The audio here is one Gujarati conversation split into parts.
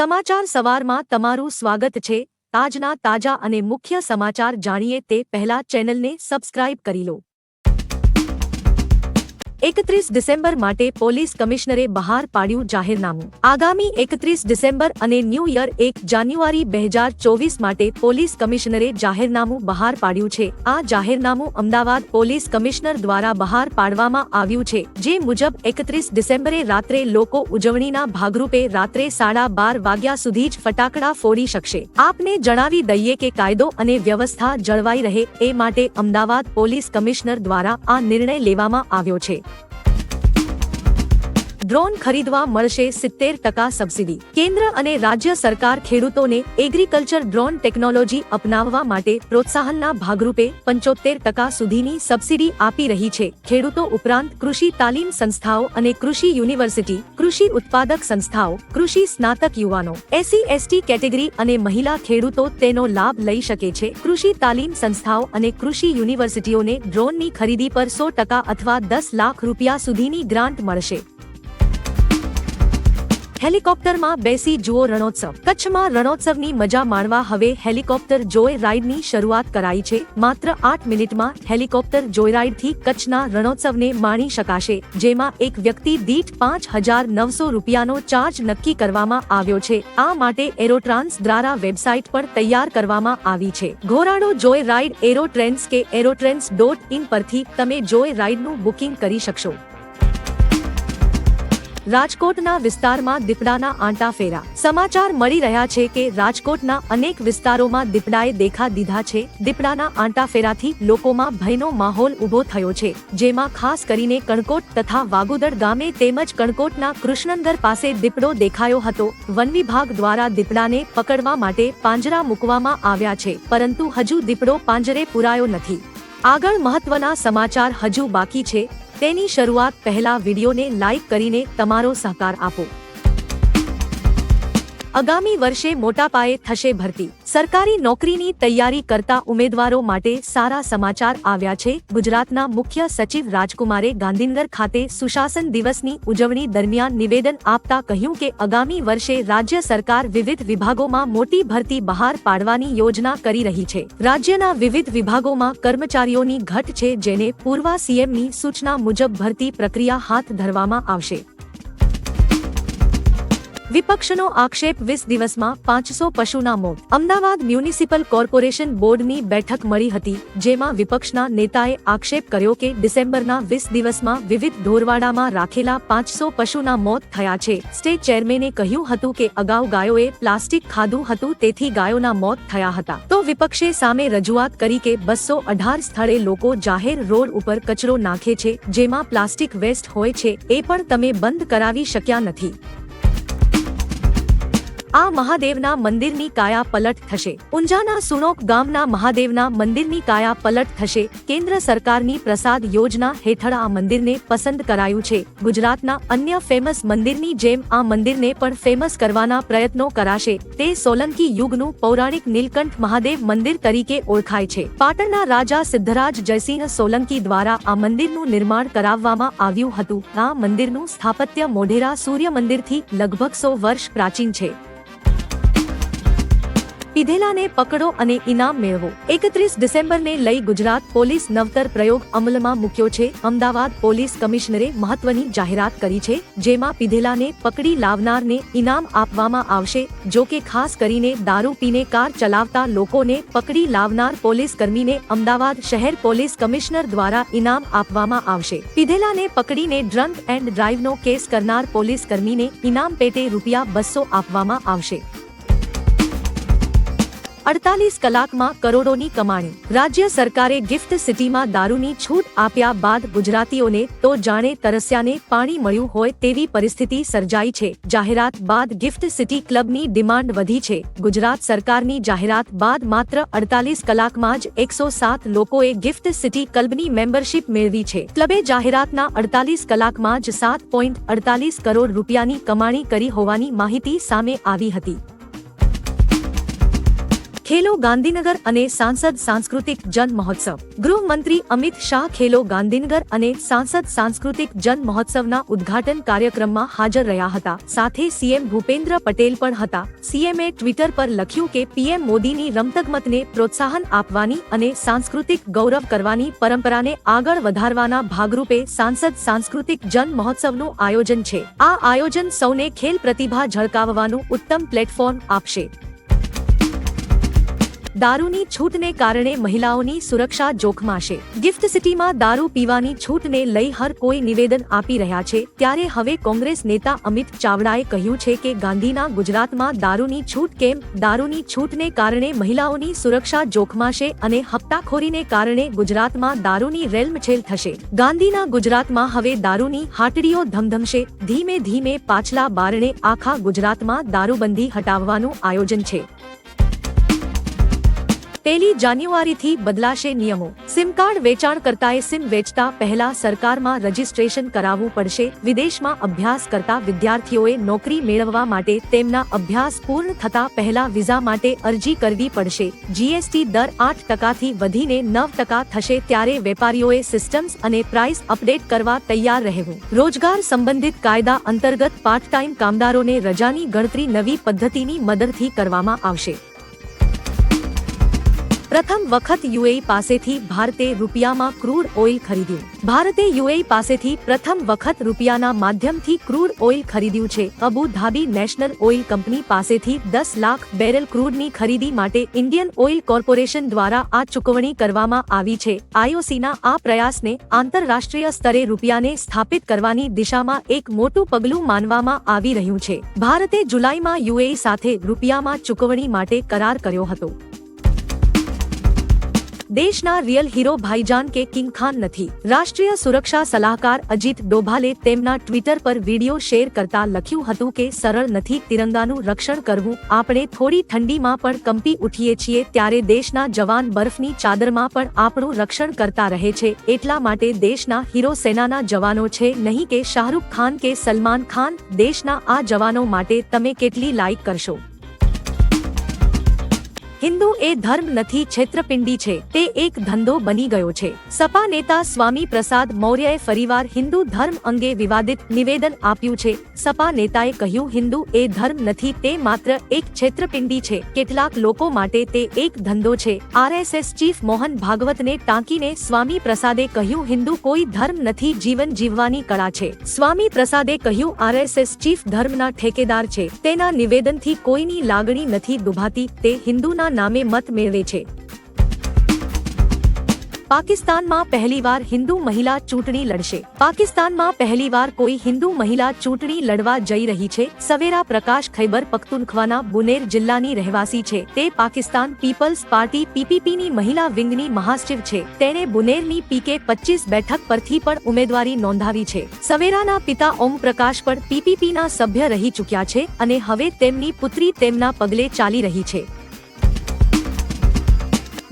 સમાચાર સવારમાં તમારું સ્વાગત છે। આજના તાજા અને મુખ્ય સમાચાર જાણીએ તે પહેલા ચેનલને સબસ્ક્રાઇબ કરી લો। 31 ડિસેમ્બર માટે પોલીસ કમિશનરે બહાર પાડ્યું જાહેરનામું। આગામી 31 ડિસેમ્બર અને ન્યૂ યર 1 જાન્યુઆરી 2024 માટે પોલીસ કમિશનરે જાહેરનામું બહાર પાડ્યું છે। આ જાહેરનામું અમદાવાદ પોલીસ કમિશનર દ્વારા બહાર પાડવામાં આવ્યું છે, જે મુજબ 31 ડિસેમ્બરે રાત્રે લોકો ઉજવણીના ભાગરૂપે રાત્રે 12:30 વાગ્યા સુધી જ ફટાકડા ફોડી શકશે। આપને જણાવી દઈએ કે કાયદો અને વ્યવસ્થા જળવાઈ રહે એ માટે અમદાવાદ પોલીસ કમિશનર દ્વારા આ નિર્ણય લેવામાં આવ્યો છે। ડ્રોન ખરીદવા મળશે 70% સબસિડી। કેન્દ્ર અને રાજ્ય સરકાર ખેડૂતોને એગ્રીકલ્ચર ડ્રોન ટેકનોલોજી અપનાવવા માટે પ્રોત્સાહનના ભાગરૂપે 75% સુધીની સબસિડી આપી રહી છે। ખેડૂતો ઉપરાંત કૃષિ તાલીમ સંસ્થાઓ અને કૃષિ યુનિવર્સિટી, કૃષિ ઉત્પાદક સંસ્થાઓ, કૃષિ સ્નાતક યુવાનો, SC/ST કેટેગરી અને મહિલા ખેડૂતો તેનો લાભ લઈ શકે છે। કૃષિ તાલીમ સંસ્થાઓ અને કૃષિ યુનિવર્સિટીઓને ડ્રોનની ખરીદી પર 100% અથવા 10 લાખ રૂપિયા સુધીની ગ્રાન્ટ મળશે। હેલિકોપ્ટરમાં બેસી જુઓ રણોત્સવ। કચ્છમાં રણોત્સવની મજા માણવા હવે હેલિકોપ્ટર જોય રાઇડની શરૂઆત કરાઈ છે। માત્ર 8 મિનિટમાં હેલિકોપ્ટર જોયરાઇડથી કચ્છના રણોત્સવને માણી શકાશે, જેમાં એક વ્યક્તિ દીઠ 5,900 રૂપિયાનો ચાર્જ નક્કી કરવામાં આવ્યો છે। આ માટે એરોટ્રાન્સ દ્વારા વેબસાઇટ પણ તૈયાર કરવામાં આવી છે। ઘોરાડો જોય રાઇડ એરોટ્રેન્સ કે aerotrains.in પરથી તમે જોય રાઇડનું બુકિંગ કરી શકશો। રાજકોટના વિસ્તારમાં દીપડાના આંટા ફેરા। સમાચાર મળી રહ્યા છે કે રાજકોટના અનેક વિસ્તારોમાં દીપડાએ દેખા દીધા છે। દીપડાના આંટા ફેરાથી લોકોમાં ભયનો માહોલ ઊભો થયો છે, જેમાં ખાસ કરીને કણકોટ તથા વાગુદડ ગામે તેમજ કણકોટના કૃષ્ણનગર પાસે દીપડો દેખાયો હતો। વન વિભાગ દ્વારા દીપડાને પકડવા માટે પાંજરા મૂકવામાં આવ્યા છે, પરંતુ હજુ દીપડો પાંજરે પુરાયો નથી। આગળ મહત્વના સમાચાર હજુ બાકી છે, તેની શરૂઆત પહેલા વિડીયોને લાઇક કરીને તમારો સહકાર આપો। આગામી વર્ષે મોટા પાયે થશે ભરતી। સરકારી નોકરીની તૈયારી કરતા ઉમેદવારો માટે સારા સમાચાર આવ્યા છે। ગુજરાતના મુખ્ય સચિવ રાજકુમારે ગાંધીનગર ખાતે સુશાસન દિવસની ઉજવણી દરમિયાન નિવેદન આપતા કહ્યું કે આગામી વર્ષે રાજ્ય સરકાર વિવિધ વિભાગોમાં મોટી ભરતી બહાર પાડવાની યોજના કરી રહી છે। રાજ્યના વિવિધ વિભાગોમાં કર્મચારીઓની ઘટ છે, જેને પૂર્વ CMની સૂચના મુજબ ભરતી પ્રક્રિયા હાથ ધરવામાં આવશે। વિપક્ષનો આક્ષેપ 20 દિવસમાં 500 પશુના મોત। અમદાવાદ મ્યુનિસિપલ કોર્પોરેશન બોર્ડની બેઠક મળી હતી, જેમાં વિપક્ષના નેતાએ આક્ષેપ કર્યો કે ડિસેમ્બરના 20 દિવસમાં વિવિધ ઢોરવાડામાં રાખેલા 500 પશુના મોત થયા છે। સ્ટેટ ચેરમેને કહ્યું હતું કે અગાઉ ગાયોએ પ્લાસ્ટિક ખાધું હતું, તેથી ગાયોના મોત થયા હતા। તો વિપક્ષે સામે રજૂઆત કરી કે 218 સ્થળે લોકો જાહેર રોડ ઉપર કચરો નાખે છે, જેમાં પ્લાસ્ટિક વેસ્ટ હોય છે, એ પણ તમે બંધ કરાવી શક્યા નથી। આ મહાદેવના મંદિરની કાયા પલટ થશે। ઊંઝાના સુણોક ગામના મહાદેવના મંદિરની કાયા પલટ થશે। કેન્દ્ર સરકારની પ્રસાદ યોજના હેઠળ આ મંદિરને પસંદ કરાયું છે। ગુજરાતના અન્ય ફેમસ મંદિરની જેમ આ મંદિરને પણ ફેમસ કરવાના પ્રયત્નો કરાશે। તે સોલંકી યુગનું પૌરાણિક નીલકંઠ મહાદેવ મંદિર તરીકે ઓળખાય છે। પાટણના રાજા સિદ્ધરાજ જયસિંહ સોલંકી દ્વારા આ મંદિરનું નિર્માણ કરાવવામાં આવ્યું હતું। આ મંદિરનું સ્થાપત્ય મોઢેરા સૂર્ય મંદિરથી લગભગ 100 વર્ષ પ્રાચીન છે। પીધેલાને પકડો અને ઇનામ મેળવો। 31 ડિસેમ્બરને લઈ ગુજરાત પોલીસ નવતર પ્રયોગ અમલમાં મૂક્યો છે। અમદાવાદ પોલીસ કમિશનરે મહત્વની જાહેરાત કરી છે, જેમાં પીધેલાને પકડી લાવનારને ઇનામ આપવામાં આવશે। જો કે ખાસ કરીને દારૂ પીને કાર ચલાવતા લોકોને પકડી લાવનાર પોલીસ કર્મીને અમદાવાદ શહેર પોલીસ કમિશનર દ્વારા ઇનામ આપવામાં આવશે। પીધેલાને પકડીને ડ્રંક એન્ડ ડ્રાઇવનો કેસ કરનાર પોલીસ કર્મીને ઇનામ પેટે ₹200 આપવામાં આવશે। 48 કલાકમાં કરોડોની કમાણી। રાજ્ય સરકારે ગિફ્ટ સિટીમાં દારૂની છૂટ આપ્યા બાદ ગુજરાતીઓને તો જાણે તરસ્યાને પાણી મળ્યું હોય તેવી પરિસ્થિતિ સર્જાઈ છે। જાહેરાત બાદ ગિફ્ટ સિટી ક્લબની ડિમાન્ડ વધી છે। ગુજરાત સરકારની જાહેરાત બાદ માત્ર 48 કલાકમાં જ 107 લોકોએ ગિફ્ટ સિટી ક્લબની મેમ્બરશિપ મેળવી છે। ક્લબે જાહેરાતના 48 કલાકમાં જ 7.48 કરોડ રૂપિયાની કમાણી કરી હોવાની માહિતી સામે આવી હતી। ખેલો ગાંધીનગર અને સાંસદ સાંસ્કૃતિક જન મહોત્સવ. ગૃહમંત્રી અમિત શાહ ખેલો ગાંધીનગર અને સાંસદ સાંસ્કૃતિક જન મહોત્સવના ઉદ્ઘાટન કાર્યક્રમમાં હાજર રહ્યા હતા. સાથે સીએમ ભૂપેન્દ્ર પટેલ પણ હતા. સીએમએ ટ્વિટર પર લખ્યું કે પીએમ મોદીની રમતગમતને પ્રોત્સાહન આપવાની અને સાંસ્કૃતિક ગૌરવ કરવાની પરંપરાને આગળ વધારવાના ભાગરૂપે સાંસદ સાંસ્કૃતિક જન મહોત્સવનું આયોજન છે. આ આયોજન સૌને ખેલ પ્રતિભા ઝળકાવવાનું ઉત્તમ પ્લેટફોર્મ આપશે. દારૂની છૂટને કારણે મહિલાઓની સુરક્ષા જોખમાશે. ગિફ્ટ સિટીમાં દારૂ પીવાની છૂટને લઈ હર કોઈ નિવેદન આપી રહ્યા છે, ત્યારે હવે કોંગ્રેસ નેતા અમિત ચાવડાએ કહ્યું છે કે ગાંધીના ગુજરાતમાં દારૂની છૂટ કેમ? દારૂની છૂટને કારણે મહિલાઓની સુરક્ષા જોખમાશે અને હપ્તાખોરીને કારણે ગુજરાતમાં દારૂની રેલમછેલ થશે. ગાંધીના ગુજરાતમાં હવે દારૂની હાટડીઓ ધમધમશે. ધીમે ધીમે પાછલા બારણે આખા ગુજરાતમાં દારૂબંધી હટાવવાનું આયોજન છે. 1 જાન્યુઆરીથી બદલાશે નિયમો. સિમ કાર્ડ વેચાણકર્તાએ સિમ વેચતા પહેલા સરકારમાં રજીસ્ટ્રેશન કરાવવું પડશે. વિદેશમાં અભ્યાસ કરતા વિદ્યાર્થીઓએ નોકરી મેળવવા માટે તેમના અભ્યાસ પૂર્ણ થતા પહેલા વિઝા માટે અરજી કરવી પડશે. જીએસટી દર 8%થી વધીને 9% થશે, ત્યારે વેપારીઓએ સિસ્ટમ્સ અને પ્રાઇસ અપડેટ કરવા તૈયાર રહેવું. રોજગાર સંબંધિત કાયદા અંતર્ગત પાર્ટ ટાઈમ કામદારોને રજાની ગણતરી નવી પદ્ધતિની મદદથી કરવામાં આવશે. પ્રથમ વખત યુએઈ પાસેથી ભારતે રૂપિયામાં ક્રૂડ ઓઇલ ખરીદ્યું. ભારતે યુએઈ પાસેથી પ્રથમ વખત રૂપિયાના માધ્યમથી ક્રૂડ ઓઇલ ખરીદ્યું છે. Abu Dhabi national oil company પાસેથી 10 લાખ બેરલ ક્રૂડની ખરીદી માટે ઇન્ડિયન ઓઇલ કોર્પોરેશન દ્વારા આ ચૂકવણી કરવામાં આવી છે. આઈઓસીના આ પ્રયાસને આંતરરાષ્ટ્રીય સ્તરે રૂપિયાને સ્થાપિત કરવાની દિશામાં એક મોટું પગલું માનવામાં આવી રહ્યું છે. ભારતે જુલાઈમાં યુએઈ સાથે રૂપિયામાં ચૂકવણી માટે કરાર કર્યો હતો. દેશના રિયલ હીરો ભાઈજાન કે કિંગ ખાન નથી. રાષ્ટ્રીય સુરક્ષા સલાહકાર અજીત ડોભાલે તેમના ટ્વિટર પર વિડિયો શેર કરતા લખ્યું હતું કે સરળ નથી તિરંગાનું રક્ષણ કરવું. આપણે થોડી ઠંડીમાં પણ કંપી ઉઠીએ છીએ, ત્યારે દેશના જવાન બરફની ચાદરમાં પણ આપણું રક્ષણ કરતા રહે છે. એટલા માટે દેશના હીરો સેનાના જવાનો છે, નહીં કે શાહરૂખ ખાન કે સલમાન ખાન. દેશના આ જવાનો માટે તમે કેટલી લાઈક કરશો? હિન્દુ એ ધર્મ નથી, છેતરપિંડી છે. તે એક ધંધો બની ગયો છે. સપા નેતા સ્વામી પ્રસાદ મૌર્યએ ફરીવાર હિન્દુ ધર્મ અંગે વિવાદિત નિવેદન આપ્યું છે. સપા નેતાએ કહ્યું, હિન્દુ એ ધર્મ નથી, તે માત્ર એક છેતરપિંડી છે. કેટલાક લોકો માટે તે એક ધંધો છે. આરએસએસ ચીફ મોહન ભાગવતને ટાંકીને સ્વામી પ્રસાદે કહ્યું, હિન્દુ કોઈ ધર્મ નથી, જીવન જીવવાની કળા છે. સ્વામી પ્રસાદે કહ્યું, આરએસએસ ચીફ ધર્મના ઠેકેદાર છે. તેના નિવેદનથી કોઈની લાગણી નથી દુભાતી. તે હિન્દુના નામે મત મેળવે છે. પાકિસ્તાનમાં પહેલીવાર હિન્દુ મહિલા ચૂંટણી લડશે. પાકિસ્તાનમાં પહેલીવાર કોઈ હિન્દુ મહિલા ચૂંટણી લડવા જઈ રહી છે. સવેરા પ્રકાશ ખૈબર પખ્તુનખ્વાના બુનેર જિલ્લાની રહેવાસી છે. તે પાકિસ્તાન પીપલ્સ પાર્ટી પીપીપીની મહિલા વિંગની મહાસચિવ છે. તેણે બુનેરની પીકે 25 બેઠક પરથી પણ ઉમેદવારી નોંધાવી છે. સવેરાના પિતા ઓમ પ્રકાશ પણ પીપીપીના સભ્ય રહી ચૂક્યા છે અને હવે તેમની પુત્રી તેમના પગલે ચાલી રહી છે.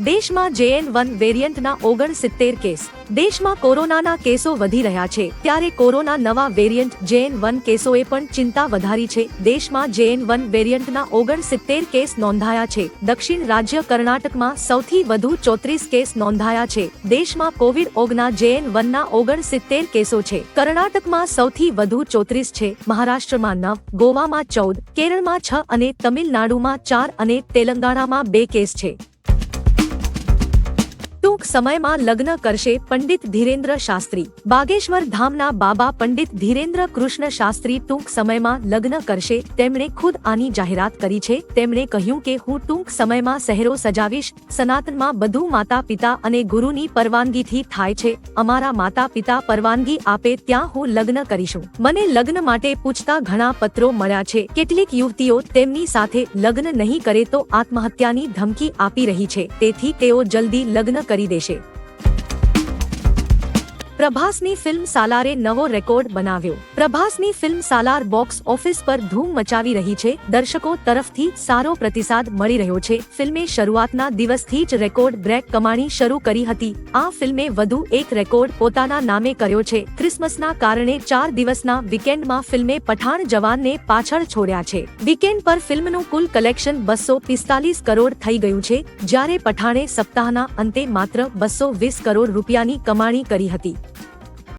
દેશમાં JN1 વેરિયન્ટના 69 કેસ. દેશમાં કોરોનાના કેસો વધી રહ્યા છે, ત્યારે કોરોના નવા વેરિયન્ટ JN1 કેસોએ પણ ચિંતા વધારી છે. દેશમાં JN1 વેરિયન્ટના 69 કેસ નોંધાયા છે. દક્ષિણ રાજ્ય કર્ણાટકમાં સૌથી વધુ 34 કેસ નોંધાયા છે. દેશમાં કોવિડ-19 JN1ના 69 કેસો છે. કર્ણાટકમાં સૌથી વધુ 34 છે. મહારાષ્ટ્રમાં 9, ગોવામાં 14, કેરળમાં 6 અને તમિલનાડુમાં 4 અને તેલંગાણામાં 2 કેસ છે. ટૂંક સમયમાં લગ્ન કરશે પંડિત ધીરેન્દ્ર શાસ્ત્રી. બાગેશ્વર ધામના બાબા પંડિત ધીરેન્દ્ર કૃષ્ણ શાસ્ત્રી ટૂંક સમયમાં લગ્ન કરશે. તેમણે ખુદ આની જાહેરાત કરી છે. તેમણે કહ્યું કે હું ટૂંક સમયમાં શહેરો સજાવીશ. સનાતનમાં બધું માતા પિતા અને ગુરુની પરવાનગીથી થાય છે. અમારા માતા પિતા પરવાનગી આપે ત્યાં હું લગ્ન કરીશું. મને લગ્ન માટે પૂછતા ઘણા પત્રો મળ્યા છે. કેટલીક યુવતીઓ તેમની સાથે લગ્ન નહીં કરે તો આત્મહત્યાની ધમકી આપી રહી છે. તેથી તેઓ જલ્દી લગ્ન કરી દેશે. પ્રભાસની ફિલ્મ સાલારે નવો રેકોર્ડ બનાવ્યો. પ્રભાસની ફિલ્મ સાલાર બોક્સ ઓફિસ પર ધૂમ મચાવી રહી છે. દર્શકો તરફથી સારો પ્રતિસાદ મળી રહ્યો છે. ફિલ્મે શરૂઆતના દિવસથી જ રેકોર્ડ બ્રેક કમાણી શરૂ કરી હતી. આ ફિલ્મે વધુ એક રેકોર્ડ પોતાના નામે કર્યો છે. ક્રિસમસના કારણે 4 દિવસના વીકેન્ડમાં ફિલ્મે પઠાણ જવાનને પાછળ છોડ્યા છે. વીકેન્ડ પર ફિલ્મનું કુલ કલેક્શન 245 કરોડ થઈ ગયું છે, જ્યારે પઠાણે સપ્તાહના અંતે માત્ર 220 કરોડ રૂપિયાની કમાણી કરી હતી.